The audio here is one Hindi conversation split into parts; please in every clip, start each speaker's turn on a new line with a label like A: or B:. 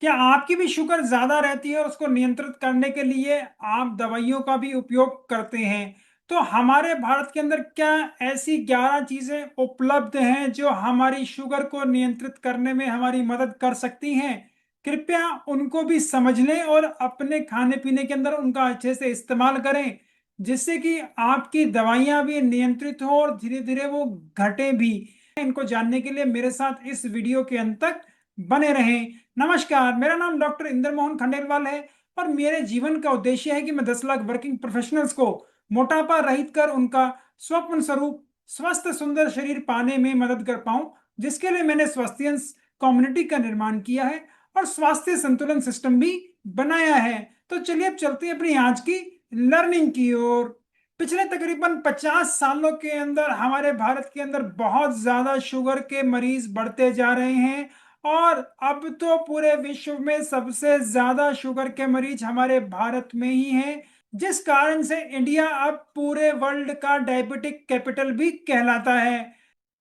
A: क्या आपकी भी शुगर ज्यादा रहती है और उसको नियंत्रित करने के लिए आप दवाइयों का भी उपयोग करते हैं? तो हमारे भारत के अंदर क्या ऐसी 11 चीजें उपलब्ध हैं जो हमारी शुगर को नियंत्रित करने में हमारी मदद कर सकती हैं? कृपया उनको भी समझ लें और अपने खाने पीने के अंदर उनका अच्छे से इस्तेमाल करें, जिससे कि आपकी दवाइयां भी नियंत्रित हो और धीरे धीरे वो घटे भी। इनको जानने के लिए मेरे साथ इस वीडियो के अंत तक बने रहें। नमस्कार, मेरा नाम डॉक्टर इंद्र मोहन खंडेलवाल है और मेरे जीवन का उद्देश्य है कि मैं 10 लाख वर्किंग प्रोफेशनल्स को मोटापा रहित कर उनका स्वप्न स्वरूप स्वस्थ सुंदर शरीर पाने में मदद कर पाऊं, जिसके लिए मैंने स्वास्थ्यंस कम्युनिटी का निर्माण किया है और स्वास्थ्य संतुलन सिस्टम भी बनाया है। तो चलिए अब चलते हैं अपनी आज की लर्निंग की ओर। पिछले तकरीबन 50 सालों के अंदर हमारे भारत के अंदर बहुत ज्यादा शुगर के मरीज बढ़ते जा रहे हैं और अब तो पूरे विश्व में सबसे ज्यादा शुगर के मरीज हमारे भारत में ही हैं, जिस कारण से इंडिया अब पूरे वर्ल्ड का डायबिटिक कैपिटल भी कहलाता है।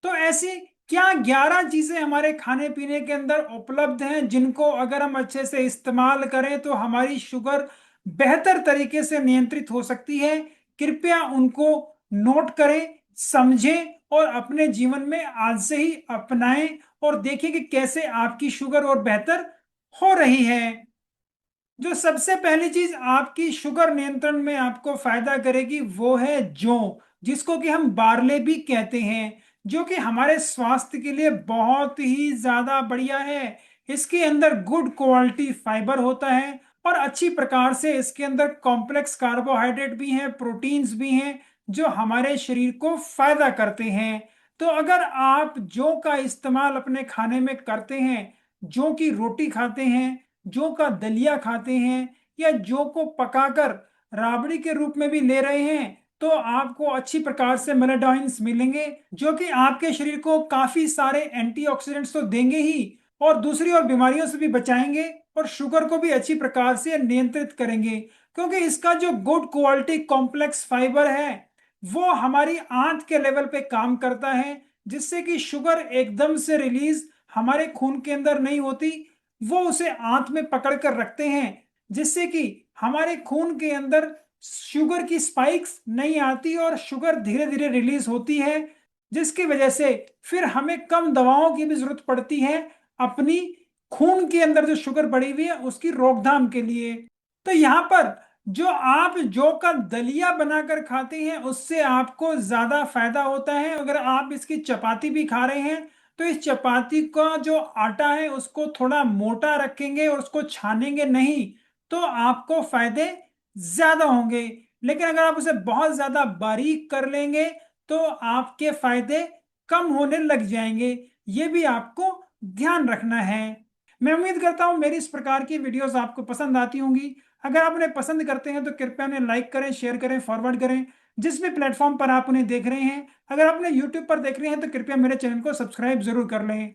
A: तो ऐसी क्या 11 चीजें हमारे खाने पीने के अंदर उपलब्ध हैं जिनको अगर हम अच्छे से इस्तेमाल करें तो हमारी शुगर बेहतर तरीके से नियंत्रित हो सकती है? कृपया उनको नोट करें, समझें और अपने जीवन में आज से ही अपनाएं और देखें कि कैसे आपकी शुगर और बेहतर हो रही है। जो सबसे पहली चीज आपकी शुगर नियंत्रण में आपको फायदा करेगी वो है जौ, जिसको कि हम बारले भी कहते हैं, जो कि हमारे स्वास्थ्य के लिए बहुत ही ज्यादा बढ़िया है। इसके अंदर गुड क्वालिटी फाइबर होता है और अच्छी प्रकार से इसके अंदर कॉम्प्लेक्स कार्बोहाइड्रेट भी हैं, प्रोटीन्स भी हैं, जो हमारे शरीर को फायदा करते हैं। तो अगर आप जौ का इस्तेमाल अपने खाने में करते हैं, जौ की रोटी खाते हैं, जौ का दलिया खाते हैं या जौ को पकाकर राबड़ी के रूप में भी ले रहे हैं, तो आपको अच्छी प्रकार से मेलाटोनिन्स मिलेंगे, जो कि आपके शरीर को काफी सारे एंटीऑक्सीडेंट्स तो देंगे ही और दूसरी और बीमारियों से भी बचाएंगे और शुगर को भी अच्छी प्रकार से नियंत्रित करेंगे, क्योंकि इसका जो गुड क्वालिटी कॉम्प्लेक्स फाइबर है वो हमारी आंत के लेवल पे काम करता है, जिससे कि शुगर एकदम से रिलीज हमारे खून के अंदर नहीं होती, वो उसे आंत में पकड़ कर रखते हैं, जिससे कि हमारे खून के अंदर शुगर की स्पाइक्स नहीं आती और शुगर धीरे धीरे रिलीज होती है, जिसकी वजह से फिर हमें कम दवाओं की भी जरूरत पड़ती है अपनी खून के अंदर जो शुगर बढ़ी हुई है उसकी रोकथाम के लिए। तो यहाँ पर जो आप जौ का दलिया बनाकर खाते हैं उससे आपको ज्यादा फायदा होता है। अगर आप इसकी चपाती भी खा रहे हैं तो इस चपाती का जो आटा है उसको थोड़ा मोटा रखेंगे और उसको छानेंगे नहीं, तो आपको फायदे ज्यादा होंगे। लेकिन अगर आप उसे बहुत ज्यादा बारीक कर लेंगे तो आपके फायदे कम होने लग जाएंगे। ये भी आपको ध्यान रखना है। मैं उम्मीद करता हूं मेरी इस प्रकार की वीडियोस आपको पसंद आती होंगी। अगर आप उन्हें पसंद करते हैं तो कृपया उन्हें लाइक करें, शेयर करें, फॉरवर्ड करें, जिस भी प्लेटफॉर्म पर आप उन्हें देख रहे हैं। अगर आप उन्हें यूट्यूब पर देख रहे हैं तो कृपया मेरे चैनल को सब्सक्राइब जरूर कर लें।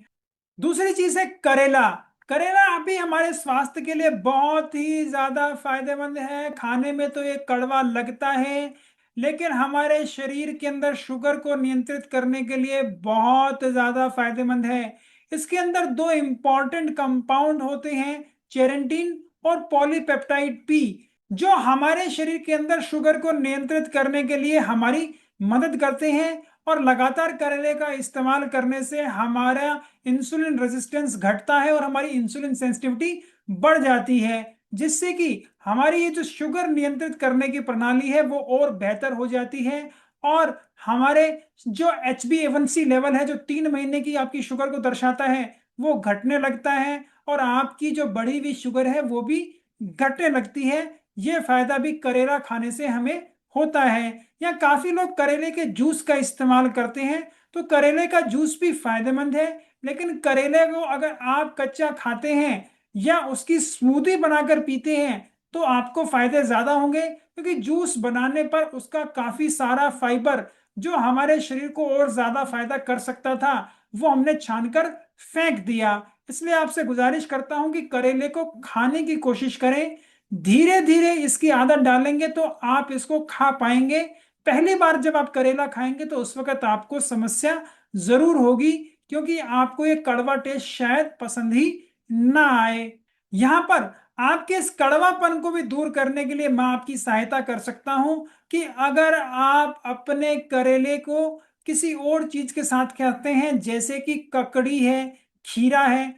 A: दूसरी चीज है करेला। करेला अभी हमारे स्वास्थ्य के लिए बहुत ही ज्यादा फायदेमंद है। खाने में तो ये कड़वा लगता है, लेकिन हमारे शरीर के अंदर शुगर को नियंत्रित करने के लिए बहुत ज्यादा फायदेमंद है। इसके अंदर दो इंपॉर्टेंट कंपाउंड होते हैं, चेरेंटीन और पॉलीपेप्टाइड पी, जो हमारे शरीर के अंदर शुगर को नियंत्रित करने के लिए हमारी मदद करते हैं। और लगातार करेले का इस्तेमाल करने से हमारा इंसुलिन रेजिस्टेंस घटता है और हमारी इंसुलिन सेंसिटिविटी बढ़ जाती है, जिससे कि हमारी ये जो शुगर नियंत्रित करने की प्रणाली है वो और बेहतर हो जाती है। और हमारे जो HbA1c लेवल है जो 3 महीने की आपकी शुगर को दर्शाता है वो घटने लगता है और आपकी जो बढ़ी हुई शुगर है वो भी घटने लगती है। ये फायदा भी करेला खाने से हमें होता है। या काफी लोग करेले के जूस का इस्तेमाल करते हैं, तो करेले का जूस भी फायदेमंद है। लेकिन करेले को अगर आप कच्चा खाते हैं या उसकी स्मूदी बनाकर पीते हैं तो आपको फायदे ज्यादा होंगे, क्योंकि जूस बनाने पर उसका काफी सारा फाइबर जो हमारे शरीर को और ज्यादा फायदा कर सकता था वो हमने छानकर फेंक दिया। इसलिए आपसे गुजारिश करता हूं कि करेले को खाने की कोशिश करें। धीरे धीरे इसकी आदत डालेंगे तो आप इसको खा पाएंगे। पहली बार जब आप करेला खाएंगे तो उस वक्त आपको समस्या जरूर होगी, क्योंकि आपको ये कड़वा टेस्ट शायद पसंद ही ना आए। यहाँ पर आपके इस कड़वापन को भी दूर करने के लिए मैं आपकी सहायता कर सकता हूं कि अगर आप अपने करेले को किसी और चीज के साथ खाते हैं, जैसे कि ककड़ी है, खीरा है,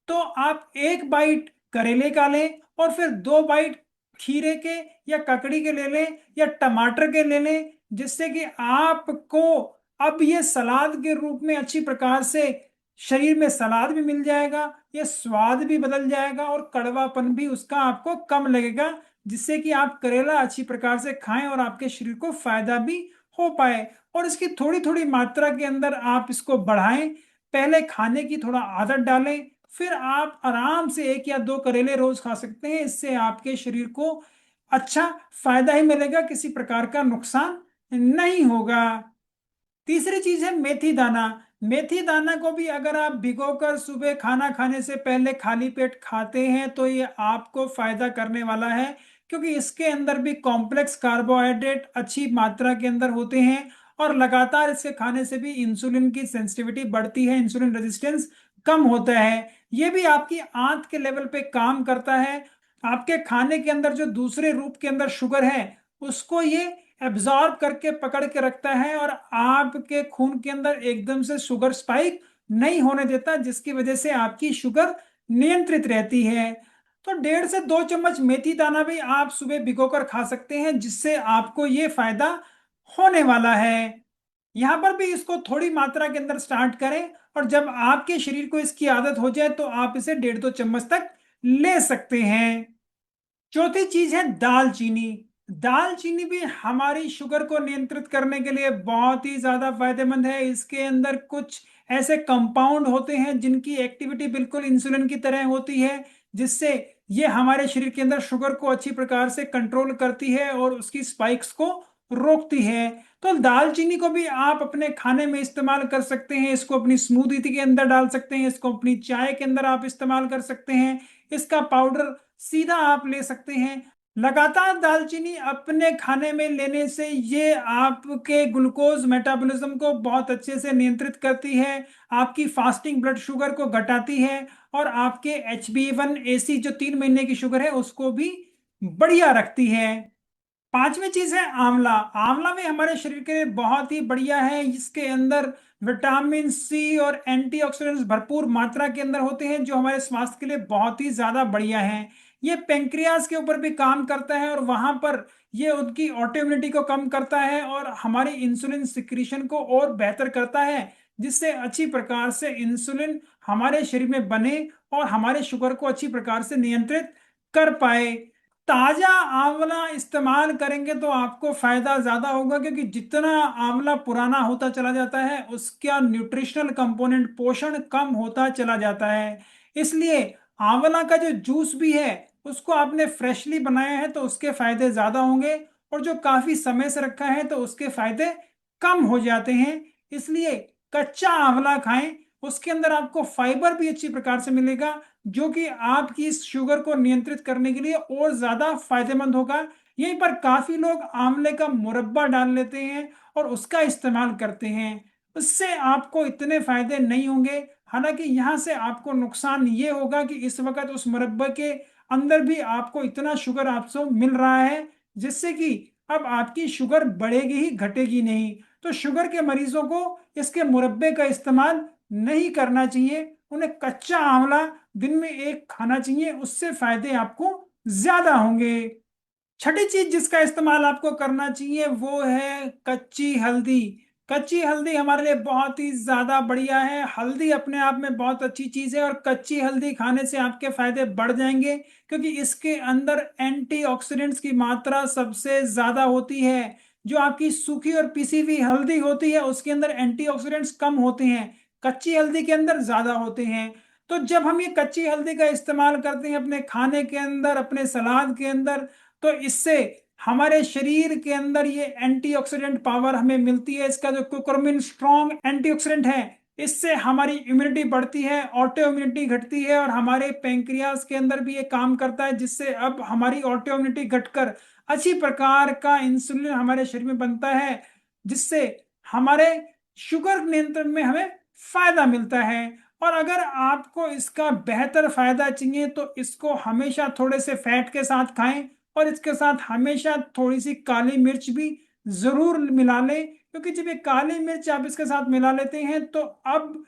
A: तो आप एक बाइट करेले का लें और फिर दो बाइट खीरे के या ककड़ी के ले लें या टमाटर के ले लें, जिससे कि आपको अब ये सलाद के रूप में अच्छी प्रकार से शरीर में सलाद भी मिल जाएगा, ये स्वाद भी बदल जाएगा और कड़वापन भी उसका आपको कम लगेगा, जिससे कि आप करेला अच्छी प्रकार से खाएं और आपके शरीर को फायदा भी हो पाए। और इसकी थोड़ी थोड़ी मात्रा के अंदर आप इसको बढ़ाएं, पहले खाने की थोड़ा आदत डालें, फिर आप आराम से एक या दो करेले रोज खा सकते हैं। इससे आपके शरीर को अच्छा फायदा ही मिलेगा, किसी प्रकार का नुकसान नहीं होगा। तीसरी चीज है मेथी दाना। मेथी दाना को भी अगर आप भिगोकर सुबह खाना खाने से पहले खाली पेट खाते हैं तो ये आपको फायदा करने वाला है, क्योंकि इसके अंदर भी कॉम्प्लेक्स कार्बोहाइड्रेट अच्छी मात्रा के अंदर होते हैं और लगातार इसके खाने से भी इंसुलिन की सेंसिटिविटी बढ़ती है, इंसुलिन रेजिस्टेंस कम होता है। ये भी आपकी आंत के लेवल पे काम करता है। आपके खाने के अंदर जो दूसरे रूप के अंदर शुगर है उसको ये एब्जॉर्ब करके पकड़ के रखता है और आपके खून के अंदर एकदम से शुगर स्पाइक नहीं होने देता, जिसकी वजह से आपकी शुगर नियंत्रित रहती है। तो 1.5 से 2 चम्मच मेथी दाना भी आप सुबह भिगोकर खा सकते हैं, जिससे आपको ये फायदा होने वाला है। यहां पर भी इसको थोड़ी मात्रा के अंदर स्टार्ट करें और जब आपके शरीर को इसकी आदत हो जाए तो आप इसे 1.5 2 चम्मच तक ले सकते हैं। चौथी चीज है दालचीनी। दालचीनी भी हमारी शुगर को नियंत्रित करने के लिए बहुत ही ज्यादा फायदेमंद है। इसके अंदर कुछ ऐसे कंपाउंड होते हैं जिनकी एक्टिविटी बिल्कुल इंसुलिन की तरह होती है, जिससे ये हमारे शरीर के अंदर शुगर को अच्छी प्रकार से कंट्रोल करती है और उसकी स्पाइक्स को रोकती है। तो दालचीनी को भी आप अपने खाने में इस्तेमाल कर सकते हैं, इसको अपनी स्मूदी के अंदर डाल सकते हैं, इसको अपनी चाय के अंदर आप इस्तेमाल कर सकते हैं, इसका पाउडर सीधा आप ले सकते हैं। लगातार दालचीनी अपने खाने में लेने से ये आपके ग्लूकोज मेटाबॉलिज्म को बहुत अच्छे से नियंत्रित करती है, आपकी फास्टिंग ब्लड शुगर को घटाती है और आपके HbA1c जो 3 महीने की शुगर है उसको भी बढ़िया रखती है। पांचवी चीज है आंवला। आंवला भी हमारे शरीर के लिए बहुत ही बढ़िया है। इसके अंदर विटामिन सी और एंटीऑक्सीडेंट्स भरपूर मात्रा के अंदर होते हैं, जो हमारे स्वास्थ्य के लिए बहुत ही ज्यादा बढ़िया है। ये पेंक्रियाज के ऊपर भी काम करता है और वहां पर ये उनकी ऑटोइम्यूनिटी को कम करता है और हमारी इंसुलिन सिक्रीशन को और बेहतर करता है, जिससे अच्छी प्रकार से इंसुलिन हमारे शरीर में बने और हमारे शुगर को अच्छी प्रकार से नियंत्रित कर पाए। ताजा आंवला इस्तेमाल करेंगे तो आपको फायदा ज्यादा होगा, क्योंकि जितना आंवला पुराना होता चला जाता है उसका न्यूट्रिशनल कंपोनेंट पोषण कम होता चला जाता है। इसलिए आंवला का जो जूस भी है उसको आपने फ्रेशली बनाया है तो उसके फायदे ज्यादा होंगे, और जो काफी समय से रखा है तो उसके फायदे कम हो जाते हैं। इसलिए कच्चा आंवला खाएं, उसके अंदर आपको फाइबर भी अच्छी प्रकार से मिलेगा, जो कि आपकी इस शुगर को नियंत्रित करने के लिए और ज्यादा फायदेमंद होगा। यहीं पर काफी लोग आंवले का मुरब्बा डाल लेते हैं और उसका इस्तेमाल करते हैं, उससे आपको इतने फायदे नहीं होंगे। हालांकि यहां से आपको नुकसान ये होगा कि इस वक्त उस मुरब्बे के अंदर भी आपको इतना शुगर आपसे मिल रहा है, जिससे कि अब आपकी शुगर बढ़ेगी ही घटेगी नहीं। तो शुगर के मरीजों को इसके मुरब्बे का इस्तेमाल नहीं करना चाहिए, उन्हें कच्चा आंवला दिन में एक खाना चाहिए, उससे फायदे आपको ज्यादा होंगे। छठी चीज जिसका इस्तेमाल आपको करना चाहिए वो है कच्ची हल्दी। कच्ची हल्दी हमारे लिए बहुत ही ज्यादा बढ़िया है। हल्दी अपने आप में बहुत अच्छी चीज है और कच्ची हल्दी खाने से आपके फायदे बढ़ जाएंगे, क्योंकि इसके अंदर एंटीऑक्सीडेंट्स की मात्रा सबसे ज्यादा होती है। जो आपकी सूखी और पिसी हुई हल्दी होती है उसके अंदर एंटीऑक्सीडेंट्स कम होते हैं, कच्ची हल्दी के अंदर ज्यादा होते हैं। तो जब हम ये कच्ची हल्दी का इस्तेमाल करते हैं अपने खाने के अंदर, अपने सलाद के अंदर, तो इससे हमारे शरीर के अंदर ये एंटीऑक्सीडेंट पावर हमें मिलती है। इसका जो कुकुरमिन स्ट्रॉन्ग एंटीऑक्सीडेंट है, इससे हमारी इम्यूनिटी बढ़ती है, ऑटो इम्यूनिटी घटती है और हमारे पेंक्रियाज के अंदर भी ये काम करता है, जिससे अब हमारी ऑटो इम्यूनिटी घटकर अच्छी प्रकार का इंसुलिन हमारे शरीर में बनता है, जिससे हमारे शुगर नियंत्रण में हमें फायदा मिलता है। और अगर आपको इसका बेहतर फायदा चाहिए तो इसको हमेशा थोड़े से फैट के साथ खाएं, और इसके साथ हमेशा थोड़ी सी काली मिर्च भी जरूर मिला लें, क्योंकि जब ये काली मिर्च आप इसके साथ मिला लेते हैं तो अब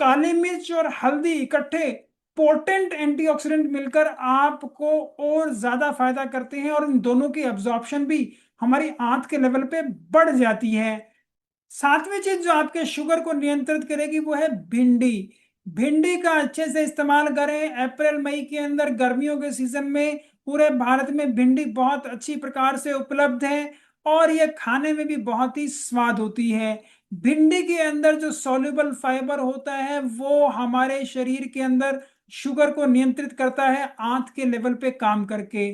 A: काली मिर्च और हल्दी इकट्ठे पोटेंट एंटीऑक्सीडेंट मिलकर आपको और ज्यादा फायदा करते हैं, और इन दोनों की एब्जॉर्प्शन भी हमारी आंत के लेवल पे बढ़ जाती है। सातवीं चीज जो आपके शुगर को नियंत्रित करेगी वो है भिंडी। भिंडी का अच्छे से इस्तेमाल करें। अप्रैल मई के अंदर गर्मियों के सीजन में पूरे भारत में भिंडी बहुत अच्छी प्रकार से उपलब्ध है, और ये खाने में भी बहुत ही स्वाद होती है। भिंडी के अंदर जो सॉल्युबल फाइबर होता है वो हमारे शरीर के अंदर शुगर को नियंत्रित करता है आंत के लेवल पे काम करके।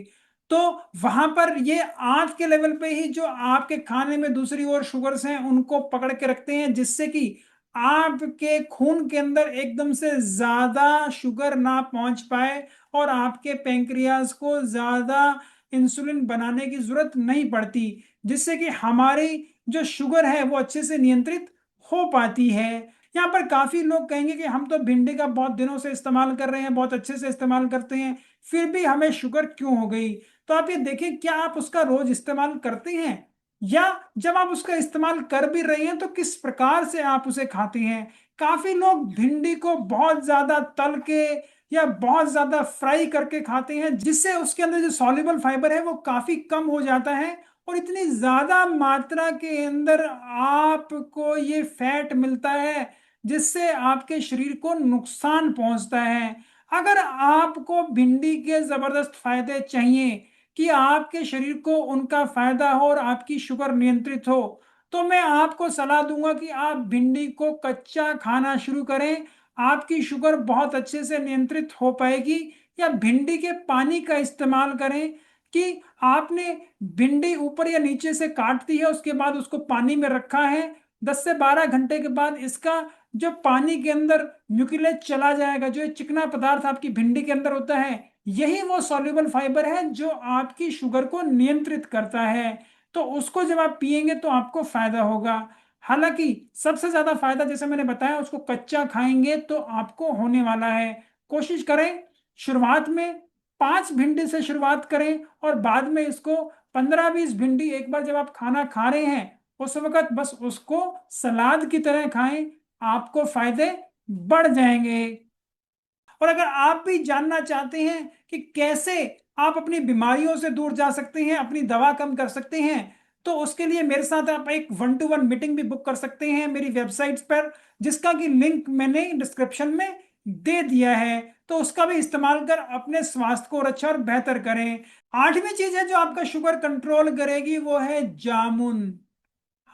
A: तो वहां पर ये आंत के लेवल पे ही जो आपके खाने में दूसरी ओर शुगर्स हैं उनको पकड़ के रखते हैं, जिससे कि आपके खून के अंदर एकदम से ज्यादा शुगर ना पहुंच पाए, और आपके पेंक्रियाज को ज्यादा इंसुलिन बनाने की जरूरत नहीं पड़ती, जिससे कि हमारी जो शुगर है वो अच्छे से नियंत्रित हो पाती है। यहाँ पर काफी लोग कहेंगे कि हम तो भिंडी का बहुत दिनों से इस्तेमाल कर रहे हैं, बहुत अच्छे से इस्तेमाल करते हैं, फिर भी हमें शुगर क्यों हो गई। तो आप ये देखें, क्या आप उसका रोज इस्तेमाल करते हैं, या जब आप उसका इस्तेमाल कर भी रहे हैं तो किस प्रकार से आप उसे खाते हैं। काफी लोग भिंडी को बहुत ज्यादा तल के या बहुत ज्यादा फ्राई करके खाते हैं, जिससे उसके अंदर जो सॉल्युबल फाइबर है वो काफी कम हो जाता है, और इतनी ज्यादा मात्रा के अंदर आपको ये फैट मिलता है जिससे आपके शरीर को नुकसान पहुंचता है। अगर आपको भिंडी के जबरदस्त फायदे चाहिए कि आपके शरीर को उनका फायदा हो और आपकी शुगर नियंत्रित हो, तो मैं आपको सलाह दूंगा कि आप भिंडी को कच्चा खाना शुरू करें। आपकी शुगर बहुत अच्छे से नियंत्रित हो पाएगी। या भिंडी के पानी का इस्तेमाल करें कि आपने भिंडी ऊपर या नीचे से काट दी है, उसके बाद उसको पानी में रखा है, 10 से 12 घंटे के बाद इसका जो पानी के अंदर म्यूकिलेज चला जाएगा, जो ये चिकना पदार्थ आपकी भिंडी के अंदर होता है, यही वो सॉल्युबल फाइबर है जो आपकी शुगर को नियंत्रित करता है। तो उसको जब आप पिएंगे तो आपको फायदा होगा। हालांकि सबसे ज्यादा फायदा जैसे मैंने बताया उसको कच्चा खाएंगे तो आपको होने वाला है। कोशिश करें शुरुआत में 5 भिंडी से शुरुआत करें, और बाद में इसको 15-20 भिंडी एक बार जब आप खाना खा रहे हैं उस वक्त बस उसको सलाद की तरह खाएं, आपको फायदे बढ़ जाएंगे। और अगर आप भी जानना चाहते हैं कि कैसे आप अपनी बीमारियों से दूर जा सकते हैं, अपनी दवा कम कर सकते हैं, तो उसके लिए मेरे साथ आप एक 1-to-1 मीटिंग भी बुक कर सकते हैं मेरी वेबसाइट पर, जिसका कि लिंक मैंने डिस्क्रिप्शन में दे दिया है। तो उसका भी इस्तेमाल कर अपने स्वास्थ्य को अच्छा और बेहतर करें। आठवीं चीज है जो आपका शुगर कंट्रोल करेगी वो है जामुन।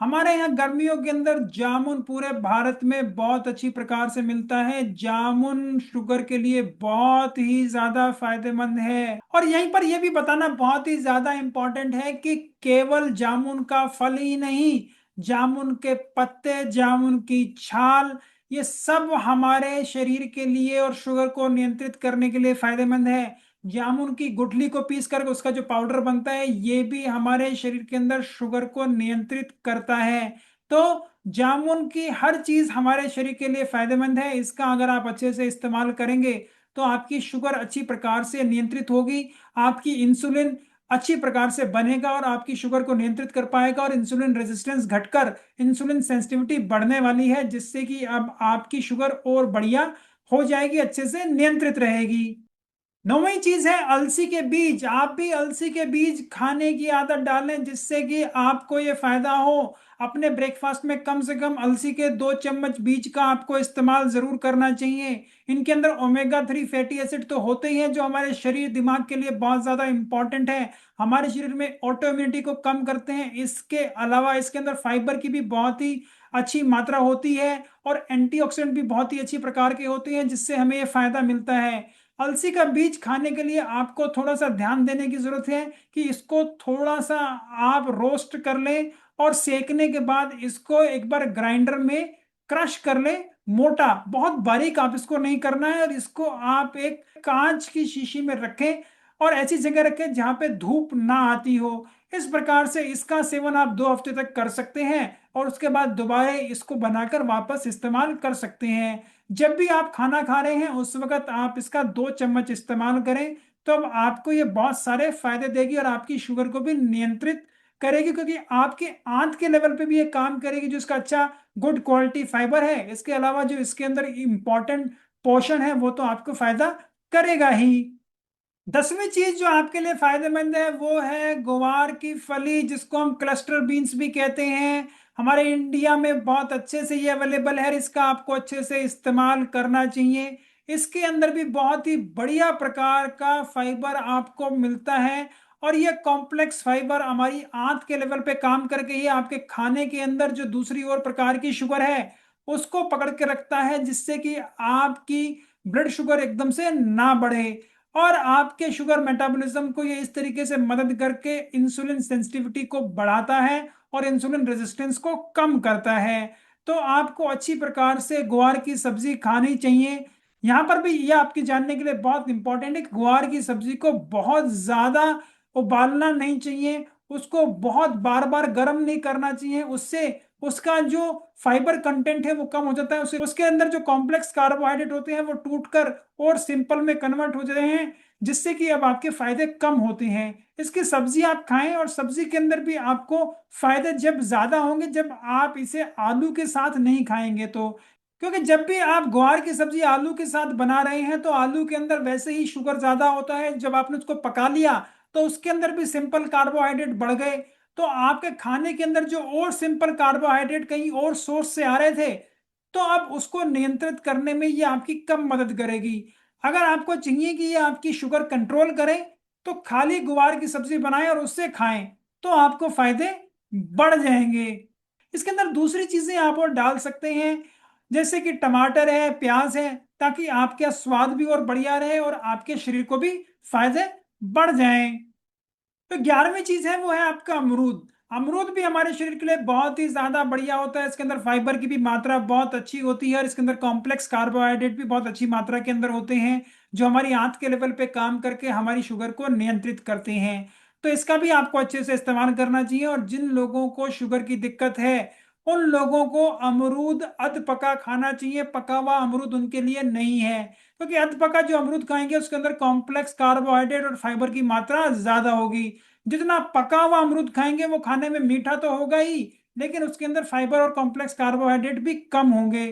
A: हमारे यहाँ गर्मियों के अंदर जामुन पूरे भारत में बहुत अच्छी प्रकार से मिलता है। जामुन शुगर के लिए बहुत ही ज्यादा फायदेमंद है। और यहीं पर यह भी बताना बहुत ही ज्यादा इंपॉर्टेंट है कि केवल जामुन का फल ही नहीं, जामुन के पत्ते, जामुन की छाल, ये सब हमारे शरीर के लिए और शुगर को नियंत्रित करने के लिए फायदेमंद है। जामुन की गुठली को पीस कर उसका जो पाउडर बनता है ये भी हमारे शरीर के अंदर शुगर को नियंत्रित करता है। तो जामुन की हर चीज हमारे शरीर के लिए फायदेमंद है। इसका अगर आप अच्छे से इस्तेमाल करेंगे तो आपकी शुगर अच्छी प्रकार से नियंत्रित होगी, आपकी इंसुलिन अच्छी प्रकार से बनेगा और आपकी शुगर को नियंत्रित कर पाएगा, और इंसुलिन रेजिस्टेंस घटकर इंसुलिन सेंसिटिविटी बढ़ने वाली है, जिससे कि अब आपकी शुगर और बढ़िया हो जाएगी, अच्छे से नियंत्रित रहेगी। नौवीं चीज है अलसी के बीज। आप भी अलसी के बीज खाने की आदत डालें, जिससे कि आपको ये फायदा हो। अपने ब्रेकफास्ट में कम से कम अलसी के 2 चम्मच बीज का आपको इस्तेमाल जरूर करना चाहिए। इनके अंदर ओमेगा 3 फैटी एसिड तो होते ही हैं जो हमारे शरीर दिमाग के लिए बहुत ज्यादा इंपॉर्टेंट है, हमारे शरीर में ऑटो इम्यूनिटी को कम करते हैं। इसके अलावा इसके अंदर फाइबर की भी बहुत ही अच्छी मात्रा होती है, और एंटीऑक्सीडेंट भी बहुत ही अच्छी प्रकार के होते हैं, जिससे हमें ये फायदा मिलता है। अलसी का बीज खाने के लिए आपको थोड़ा सा ध्यान देने की जरूरत है कि इसको थोड़ा सा आप रोस्ट कर लें, और सेकने के बाद इसको एक बार ग्राइंडर में क्रश कर लें। मोटा, बहुत बारीक आप इसको नहीं करना है, और इसको आप एक कांच की शीशी में रखें और ऐसी जगह रखें जहां पे धूप ना आती हो। इस प्रकार से इसका सेवन आप 2 हफ्ते तक कर सकते हैं, और उसके बाद दोबारा इसको बनाकर वापस इस्तेमाल कर सकते हैं। जब भी आप खाना खा रहे हैं उस वक्त आप इसका 2 चम्मच इस्तेमाल करें, तो अब आपको ये बहुत सारे फायदे देगी और आपकी शुगर को भी नियंत्रित करेगी, क्योंकि आपके आंत के लेवल पे भी ये काम करेगी, जो इसका अच्छा गुड क्वालिटी फाइबर है। इसके अलावा जो इसके अंदर इंपॉर्टेंट पोर्शन है वो तो आपको फायदा करेगा ही। 10वीं चीज जो आपके लिए फायदेमंद है वो है ग्वार की फली, जिसको हम क्लस्टर बीन्स भी कहते हैं। हमारे इंडिया में बहुत अच्छे से ये अवेलेबल है, इसका आपको अच्छे से इस्तेमाल करना चाहिए। इसके अंदर भी बहुत ही बढ़िया प्रकार का फाइबर आपको मिलता है, और ये कॉम्प्लेक्स फाइबर हमारी आंत के लेवल पे काम करके ही आपके खाने के अंदर जो दूसरी और प्रकार की शुगर है उसको पकड़ के रखता है, जिससे कि आपकी ब्लड शुगर एकदम से ना बढ़े, और आपके शुगर मेटाबॉलिज्म को ये इस तरीके से मदद करके इंसुलिन सेंसिटिविटी को बढ़ाता है और इंसुलिन रेजिस्टेंस को कम करता है। तो आपको अच्छी प्रकार से ग्वार की सब्जी खानी चाहिए। यहाँ पर भी ये आपकी जानने के लिए बहुत इंपॉर्टेंट है कि ग्वार की सब्जी को बहुत ज्यादा उबालना नहीं चाहिए, उसको बहुत बार बार गर्म नहीं करना चाहिए, उससे उसका जो फाइबर कंटेंट है वो कम हो जाता है, उसे उसके अंदर जो कॉम्प्लेक्स कार्बोहाइड्रेट होते हैं वो टूटकर और सिंपल में कन्वर्ट हो जाते हैं, जिससे कि अब आपके फायदे कम होते हैं। इसकी सब्जी आप खाएं, और सब्जी के अंदर भी आपको फायदे जब ज्यादा होंगे जब आप इसे आलू के साथ नहीं खाएंगे तो, क्योंकि जब भी आप ग्वार की सब्जी आलू के साथ बना रहे हैं तो आलू के अंदर वैसे ही शुगर ज्यादा होता है, जब आपने उसको पका लिया तो उसके अंदर भी सिंपल कार्बोहाइड्रेट बढ़ गए, तो आपके खाने के अंदर जो और सिंपल कार्बोहाइड्रेट कहीं और सोर्स से आ रहे थे, तो अब उसको नियंत्रित करने में ये आपकी कम मदद करेगी। अगर आपको चाहिए कि ये आपकी शुगर कंट्रोल करे, तो खाली गुवार की सब्जी बनाएं और उससे खाएं, तो आपको फायदे बढ़ जाएंगे। इसके अंदर दूसरी चीजें आप और डाल सकते हैं, जैसे कि टमाटर है, प्याज है, ताकि आपका स्वाद भी और बढ़िया रहे और आपके शरीर को भी फायदे बढ़ जाएं। तो 11वीं चीज है वो है आपका अमरूद। अमरूद भी हमारे शरीर के लिए बहुत ही ज्यादा बढ़िया होता है, इसके अंदर फाइबर की भी मात्रा बहुत अच्छी होती है, और इसके अंदर कॉम्प्लेक्स कार्बोहाइड्रेट भी बहुत अच्छी मात्रा के अंदर होते हैं, जो हमारी आंत के लेवल पे काम करके हमारी शुगर को नियंत्रित करते हैं। तो इसका भी आपको अच्छे से इस्तेमाल करना चाहिए, और जिन लोगों को शुगर की दिक्कत है उन लोगों को अमरूद अध पका खाना चाहिए, पका हुआ अमरूद उनके लिए नहीं है, क्योंकि अध पका जो अमरूद खाएंगे उसके अंदर कॉम्प्लेक्स कार्बोहाइड्रेट और फाइबर की मात्रा ज्यादा होगी। जितना पका हुआ अमरूद खाएंगे वो खाने में मीठा तो होगा ही, लेकिन उसके अंदर फाइबर और कॉम्प्लेक्स कार्बोहाइड्रेट भी कम होंगे।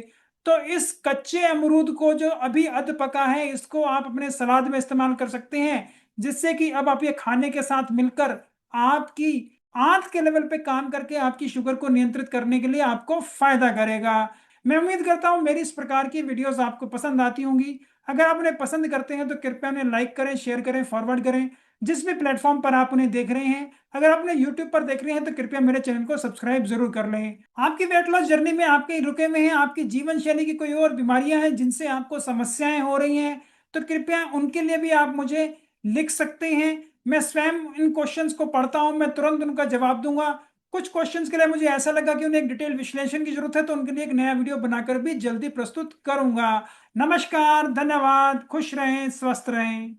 A: तो इस कच्चे अमरूद को जो अभी अध पका है इसको आप अपने सलाद में इस्तेमाल कर सकते हैं, जिससे कि अब आप ये खाने के साथ मिलकर आपकी आंत के लेवल पे काम करके आपकी शुगर को नियंत्रित करने के लिए आपको फायदा करेगा। मैं उम्मीद करता हूं मेरी इस प्रकार की वीडियोस आपको पसंद आती होंगी। अगर आप उन्हें पसंद करते हैं तो कृपया उन्हें लाइक करें, शेयर करें, फॉरवर्ड करें, जिस भी प्लेटफॉर्म पर आप उन्हें देख रहे हैं। अगर आप उन्हें यूट्यूब पर देख रहे हैं तो कृपया मेरे चैनल को सब्सक्राइब जरूर कर लें। आपकी वेट लॉस जर्नी में आप कहीं रुके हुए हैं, आपकी जीवन शैली की कोई और बीमारियां हैं जिनसे आपको समस्याएं हो रही हैं, तो कृपया उनके लिए भी आप मुझे लिख सकते हैं। मैं स्वयं इन क्वेश्चंस को पढ़ता हूं, मैं तुरंत उनका जवाब दूंगा। कुछ क्वेश्चंस के लिए मुझे ऐसा लगा कि उन्हें एक डिटेल विश्लेषण की जरूरत है, तो उनके लिए एक नया वीडियो बनाकर भी जल्दी प्रस्तुत करूंगा। नमस्कार, धन्यवाद, खुश रहें, स्वस्थ रहें।